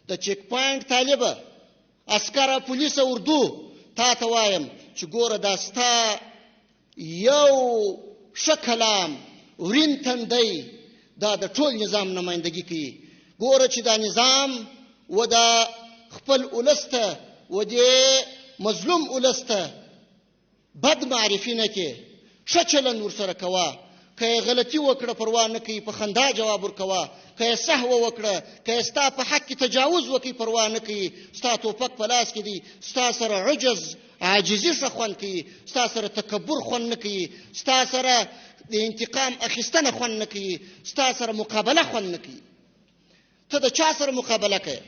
د چیک پوینټ طالبه عسکره پولیسه اردو تا ته وایم چې ګوره دا ستا یو ښه کلام ورین تندی دا د ټول نظام نمایندګي کوي. ګوره چې دا نظام و دا خپل ولس ته و دې مظلوم ولس ته بد معرفي نه کې، ښه چلند ورسره کوه. که یې غلطي وکړه پروا نه کوي، په خندا جواب ورکوه. که یې سهوه وکړه، که یې ستا په حق کې تجاوز وکړي پروا نه کوي. ستا توپک په لاس کې دی، ستا سره عجز عاجزي ښه خوند کوي، ستا سره تکبر خوند نه کوي، ستا سره د انتقام اخیستنه خوند نه کوي، ستا سره مقابله خوند نه کوي. ته د چا سره مقابله کوې؟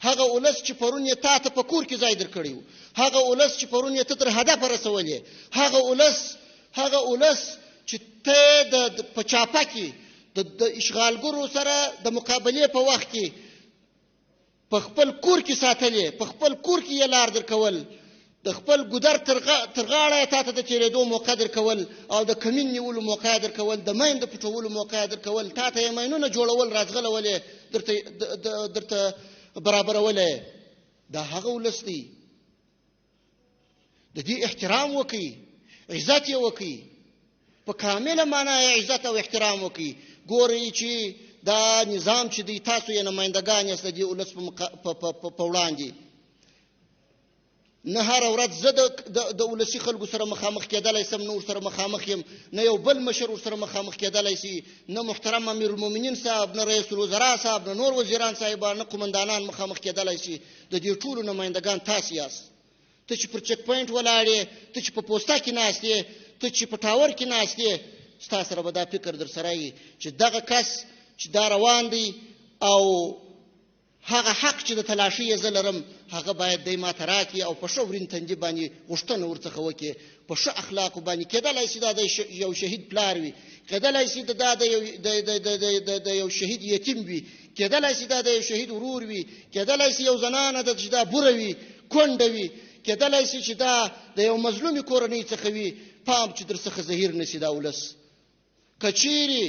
هغه ولس چې پرون یې تا ته په کور کې ځای درکړی و، هغه ولس چې پرون یې ته تر هدفه رسولې، هغه ولس چې ته په چاپه کې د اشغالګرو سره د مقابلې په وخت کې په خپل کور کې ساتلې، په خپل کور کې یې لار درکول، د خپل ګودر تر غاړه تا ته د تېرېدو موقع درکول او د کمین نیولو موقع درکول، د مین د پټولو موقع درکول، تا ته یې مینونه جوړول راځغلولې درته برابرولې. دا هغه ولس دی. د دې احترام وکړي، عزت یې وکړي، په کامله معنا یې عزت او احترام وکړي. ګورئ چې دا نظام چې دی تاسو یې نمایندګان یاست د دې ولس په وړاندې. نه هره ورځ زه د ولسي خلکو سره مخامخ کېدلی سم، نه ورسره مخامخ یم، نه یو بل مشر ورسره مخامخ کېدلی سي، نه محترم امیرالمؤمنین صاحب، نه رئیس الوزرا صاحب، نه نور وزیران صاحبان، نه قمندانان مخامخ کېدلی سي. د دې ټولو نمایندګان تاسې یاست. ته چې پر چیک پوینټ ولاړ یې، ته چې په پوسته کې ناست یې، ته چې په ټاور کې ناست یې، ستا سره به دا فکر در سره وي چې دغه کس چې دا روان دی او هغه حق چې د تلاشي یې زه لرم هغه باید دی ماته راکړي او په ښه ورین تندي باندې غوښتنه ورڅخه وکړي، په ښه اخلاقو باندې. کېدلی سي دا د یو شهید پلار وي، کېدلی سي دا د یو شهید یتیم وي، کېدلی سي دا د یو شهید ورور وي، کېدلی سي یو زنانه ده چې دا بوره وي، کونډه وي، کېدلی سي چې دا د یو مظلومې کورنۍ څخه وي. پام چې در څخه زهیر نشي دا ولس. که چیرې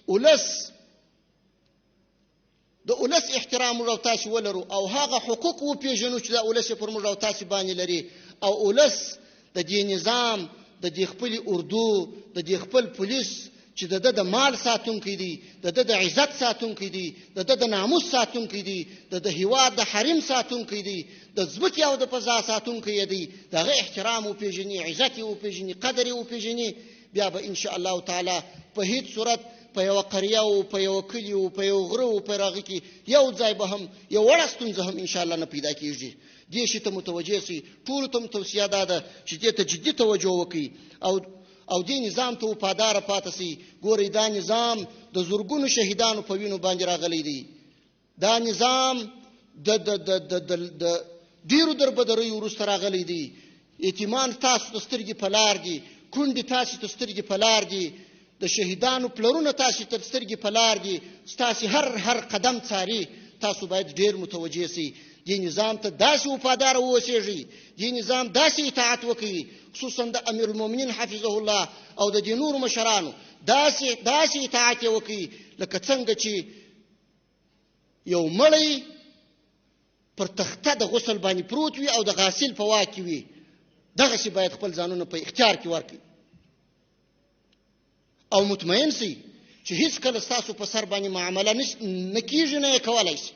ولس د ولس احترام موږ او تاسې ولرو او هغه حقوق وپېژنو چې دا ولس یې پر موږ او تاسې باندې لري، او ولس د دې نظام، د دې خپلې اردو، د دې خپل پولیس چې د مال ساتونکی دی، د عزت ساتونکی دی، د ناموس ساتونکی دی، د هیواد د حریم ساتونکی دی، د ځمکې او د فضا ساتونکی دی، د هغه احترام وپېژني، عزت یې وپېژني، قدر یې وپېژني، بیا به انشاء الله تعالی په هیڅ صورت په یوه قریه او په یوه کلي او په یو غره او په هغه کې یو ځای به هم یو وړه ستونزه هم انشاءالله نه پیدا کېږي. دې شي ته متوجه سئ. ټولو ته م توصیه دا ده چې دې ته جدي توجه وکړي او دې نظام ته وفاداره پاتې سئ. ګورئ دا نظام د زرګونو شهیدانو په وینو باندې راغلی دی. دا نظام د ډېرو دربدریو وروسته راغلی دی. یتیمان تاسو ته سترګې په لار دي، کونډې تاسو ته سترګې په لار دي، د شهیدانو پلرونه تاسو ته سترګې په لار دي، ستاسې هر قدم څاري. تاسو باید ډېر متوجه سئ. دې نظام ته داسې وفاداره واوسېږئ، دې نظام داسې اطاعت وکړئ، خصوصا د امیرالمؤمنین حفظه الله او د دې نورو مشرانو داسې اطاعت یې وکړئ لکه څنګه چې یو مړی پر تخته د غسل باندې پروت وي او د غاسل په واک کې وي. دغسې باید خپل ځانونه په اختیار کې ورکړي او مطمئن سئ چې هیڅ کله ستاسو په سر باندې معامله نه کېږي، نه یې کولی سي.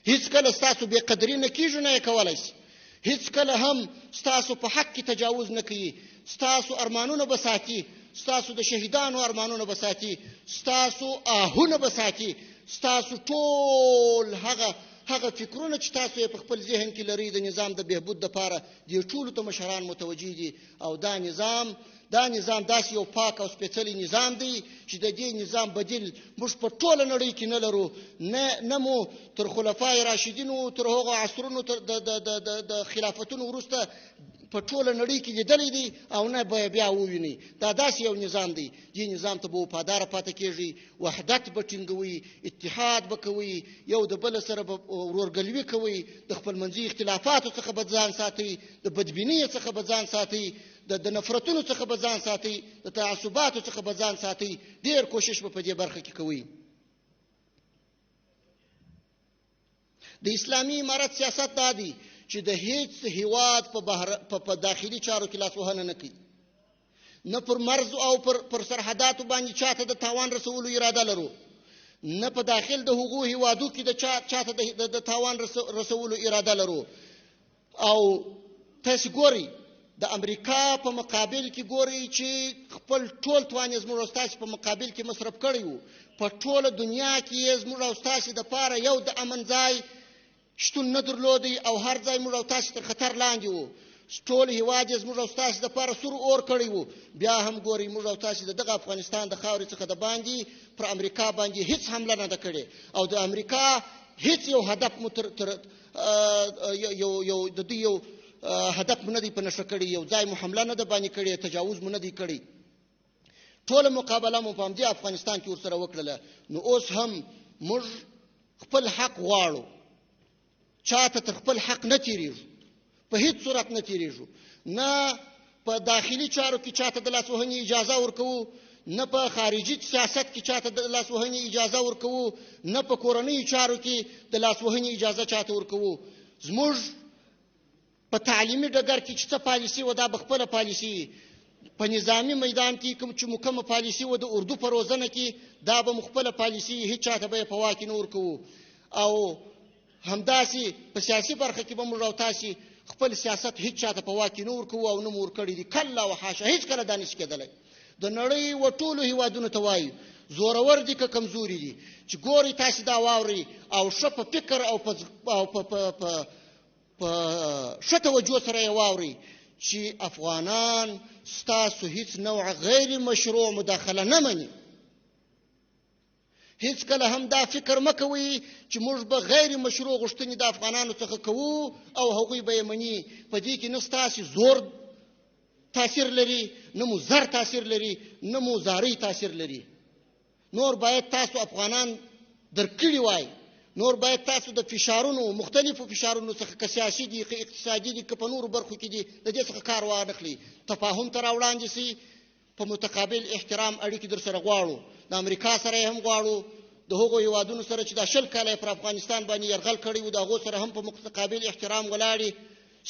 هیڅ کله ستاسو بې قدري نه کېږي، نه یې کولی سي. هیڅ کله هم ستاسو په حق کې تجاوز نه کوي. ستاسو ارمانونه به ساتي، ستاسو د شهیدانو ارمانونه به ساتي، ستاسو آهونه به ساتي، ستاسو ټول هغه فکرونه چې تاسو یې په خپل ذهن کې لرئ د نظام د بهبود دپاره، دې ټولو ته مشران متوجه دي. او دا نظام داسې یو پاک او سپېڅلی نظام دی چې د دې نظام بدیل موږ په ټوله نړۍ کې نه لرو. نه مو تر خلفای راشدینو، تر هغو عصرونو د خلافتونو وروسته په ټوله نړۍ کې لیدلی دی او نه به بیا ووینئ. دا داسې یو نظام دی. دې نظام ته به وفاداره پاتې کېږئ، وحدت به ټینګوئ، اتحاد به کوئ، یو د بل سره به ورورګلوي کوئ، د خپلمنځي اختلافاتو څخه به ځان ساتئ، د بدبینۍ څخه به ځان ساتئ، د نفرتونو څخه به ځان ساتئ، د تعصباتو څخه به ځان ساتئ. ډېر کوشش به په دې برخه کې کوئ. د اسلامي امارت سیاست دا دی چې د هیڅ هیواد په داخلي چارو کې لاسوهنه نه کوي، نه پر مرز او پر سرحداتو باندې چاته د تاوان رسولو اراده لرو، نه په داخل د هغو هیوادو کې د چاته د تاوان رسولو اراده لرو. او تاسې ګورئ د امریکا په مقابل کې ګورئ چې خپل ټول توان یې زموږ او ستاسې په مقابل کې مصرف کړی و. په ټوله دنیا کې یې زموږ او ستاسې دپاره یو د امن ځای شتون نه درلودی او هر ځای موږ او تاسې تر خطر لاندې وو. ټول هیواد یې زموږ او ستاسې دپاره سور اور کړی و. بیا هم ګورئ موږ او تاسې د دغه افغانستان د خاورې څخه د باندې پر امریکا باندې هیڅ حمله نه ده کړې او د امریکا هیڅ یو هدف مو د دوی یو هدف مو نه دی په نښه کړی، یو ځای مو حمله نه ده باندې کړې، تجاوز مو نه دی کړی. ټوله مقابله مو په همدې افغانستان کې ورسره وکړله. نو اوس هم موږ خپل حق غواړو، چاته تر خپل حق نه تیریږو، په هیڅ صورت نه تیریږو، نه په داخلي چارو کې چاته د لاسوهنې اجازه ورکوو، نه په خارجي سیاست کې چاته د لاسوهنې اجازه ورکوو، نه په کورنیو چارو کې د لاسوهنې اجازه چاته ورکوو. زموږ په تعلیمي ډګر کې چې څه پالیسي وه دا به خپله پالیسي وي، په نظامي میدان کې چې مو کومه پالیسي وه د اردو په روزنه کې دا به مو خپله پالیسي وي، هېڅ چاته به یې په واک کې نه ورکوو. او همداسې په سیاسي برخه کې به موږ او تاسې خپل سیاست هېڅ چاته په واک کې نه ورکوو او نه مو ورکړی دي. کله و حاشا هېڅ کله دا نشي کېدلی. د نړۍ و ټولو هیوادونو ته وایو زورور دي که کمزوري دي، چې ګورئ تاسې دا واورئ او ښه په فکر او په ښه توجه سره یې واورئ چې افغانان ستاسو هیڅ نوع غیر مشروع مداخله نه مني. هیڅ کله هم دا فکر مه کوئ چې موږ به غیر مشروع غوښتنې د افغانانو څخه کوو او هغوی به یې مني. په دې کې نه ستاسې زور تاثیر لري، نه مو زر تاثیر لري، نه مو زارۍ تاثیر لري. نور باید تاسو افغانان درکړي وای، نور باید تاسو د فشارونو مختلفو فشارونو څخه که سیاسي دي که اقتصادي دي که په نورو برخو کې دي د دې څخه کار وانخلي، تفاهم ته راوړاندې سي، په متقابل احترام اړیکې در سره غواړو. د امریکا سره یې هم غواړو، د هغو هیوادونو سره چې دا 20 کاله یې پر افغانستان باندې یرغل کړی و د هغو سره هم په متقابل احترام ولاړې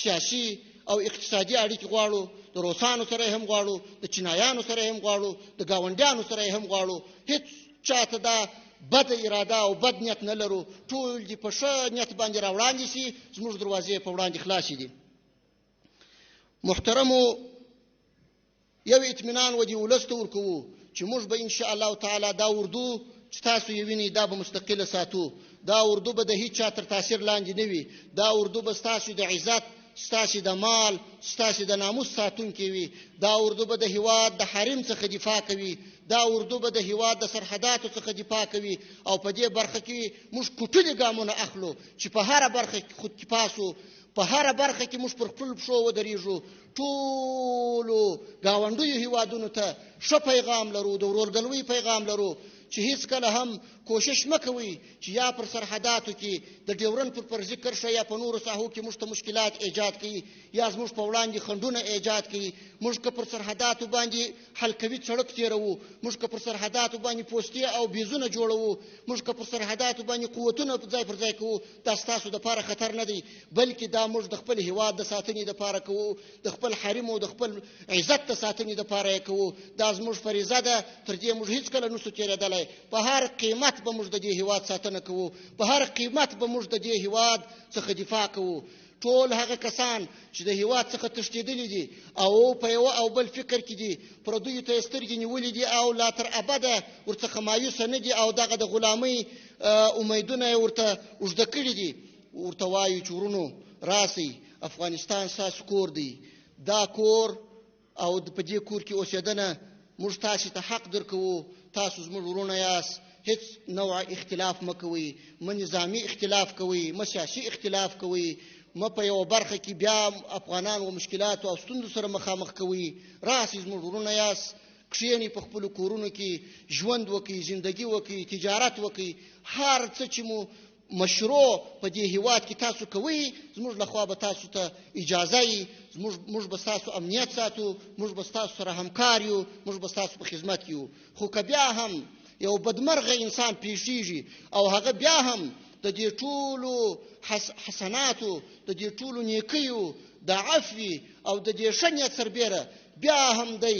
سیاسي او اقتصادي اړیکې غواړو. د روسانو سره یې هم غواړو، د چینایانو سره یې هم غواړو، د ګاونډیانو سره یې هم غواړو. هیڅ چاته دا بد اراده او بد نیت نه لرو، ټول دې په ښه نیت باندې راوړاندې سي، زموږ دروازې په وړاندې خلاصې دي. محترمو، یو اطمینان و دې ولس ته ورکوو چې موږ به انشاء الله تعالی دا اردو چې تاسو یې وینئ دا به مستقله ساتو. دا اردو به د هیڅ چا تر تاثیر لاندې نه وي. دا اردو به ستاسو د عزت، ستاسې د مال، ستاسې د ناموس ساتونکی وي. دا اردو به د هیواد د حریم څخه دفاع کوي. دا اردو به د هیواد د سرحداتو څخه دفاع کوي. او په دې برخه کې موږ کوټلي ګامونه اخلو چې په هره برخه کې خودکې پاسو، په هره برخه کې موږ پر خپلو پښو ودرېږو. ټولو ګاونډیو هیوادونو ته ښه پیغام لرو، د ورورګلوۍ پیغام لرو چې هیڅ کله هم کوشش مه کوئ چې یا پر سرحداتو کې د ډیورن پر فرضي کرښه یا په نورو ساحو کې موږ ته مشکلات ایجاد کړي یا زموږ په وړاندې خنډونه ایجاد کړي. موږ که پر سرحداتو باندې حلقوي سړک تېروو، موږ که پر سرحداتو باندې پوستې او بیزونه جوړوو، موږ که پر سرحداتو باندې قوتونه ځای پر ځای کوو، دا ستاسو دپاره خطر نه دی، بلکې دا موږ د خپل هیواد د ساتنې دپاره کوو، د خپل حریم او د خپل عزت د ساتنې دپاره یې کوو. دا زموږ فریضه ده، تر دې موږ هېڅکله نشو تېرېدلی. په هر قیمت به موږ د دې هیواد ساتنه کوو، په هر قیمت به موږ د دې هیواد څخه دفاع کوو. ټول هغه کسان چې د هیواد څخه تښتېدلي دي او په یوه او بل فکر کې دي، پردیو ته یې سترګې نیولې دي او لا تر ابده ورڅخه مایوسه نه دي او دغه د غلامۍ امیدونه یې ورته اوږده کړي دي، ورته وایو چې ورونو راسئ، افغانستان ستاسو کور دی. دا کور او په دې کور کې اوسېدنه موږ تاسې ته حق درکوو. تاسو زموږ ورونه یاست، هیڅ نوع اختلاف مه کوئ، مه نظامي اختلاف کوئ، مه سیاسي اختلاف کوئ، مه په یوه برخه کې بیا افغانان و مشکلاتو او ستونزو سره مخامخ کوئ. راسئ، زموږ ورونه یاست، کښېنئ، په خپلو کورونو کې ژوند وکئ، زندګي وکئ، تجارت وکئ، هر څه چې مو مشروع په دې هیواد کې تاسو کوئ، زموږ لخوا به تاسو ته اجازه یي، موږ به ستاسو امنیت ساتو، موږ به ستاسو سره همکار یو، موږ به ستاسو په خدمت یو. خو که بیا هم یو بدمرغه انسان پیښیږي او هغه بیا هم د د دې ټولو حسناتو د دې ټولو نیکیو د عفوي او د دې ښه نیت سربیره بیا هم دی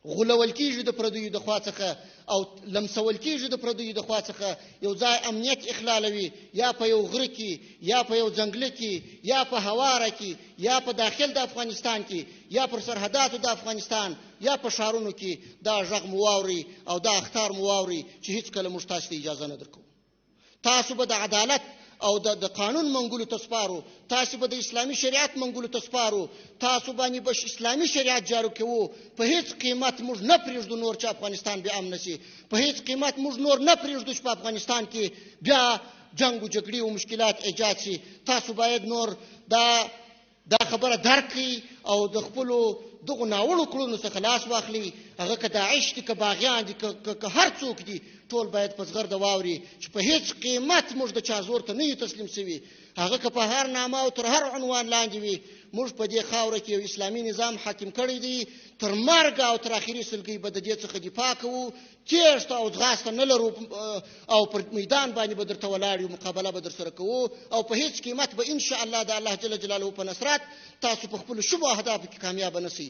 غولول کېږي د پردیو د خوا څخه او لمسول کېږي د پردیو د خوا څخه یو ځای امنیت اخلالوي یا په یو غره کې یا په یو ځنګله کې یا په هواره کې یا په داخل د افغانستان کې یا پر سرحداتو د افغانستان یا په ښارونو کې دا غږ مو واورئ او دا اخطار مو واورئ چې هیڅکله موږ تاسو ته اجازه نه درکوو. تاسو به د عدالت او د قانون منګولو ته سپارو، تاسو به د اسلامي شریعت منګولو ته سپارو، تاسو باندې به اسلامي شریعت جارو کوو. په هیڅ قیمت موږ نه پرېږدو نور چې افغانستان بیا امن شي، په هیڅ قیمت موږ نور نه پرېږدو چې په افغانستان کې بیا جنگ و جګړې او مشکلات ایجاد شي. تاسو باید نور دا خبره درک کړئ او د خپلو دغو ناوړو کړنو څخه لاس واخلي. هغه که داعش دي که باغیان دي که هر څوک دي، ټول باید په زغرده واوري چې په هیڅ قیمت موږ د چا زور ته نه یو تسلیم سوي. هغه که په هر نامه او تر هر عنوان لاندې وي، موږ په دې خاوره کې یو اسلامي نظام حاکم کړی دی. تر مرګ او تر اخري سلګۍ به د دې څخه دفاع کوو. تیښته او ځغاسته نه لرو او پر میدان باندې به درته ولاړ یو، مقابله به درسره کوو او په هیڅ قیمت به انشاءالله د الله جل جلاله په نصرت تاسو په خپلو شبو اهدافو کې کامیابه نه شئ.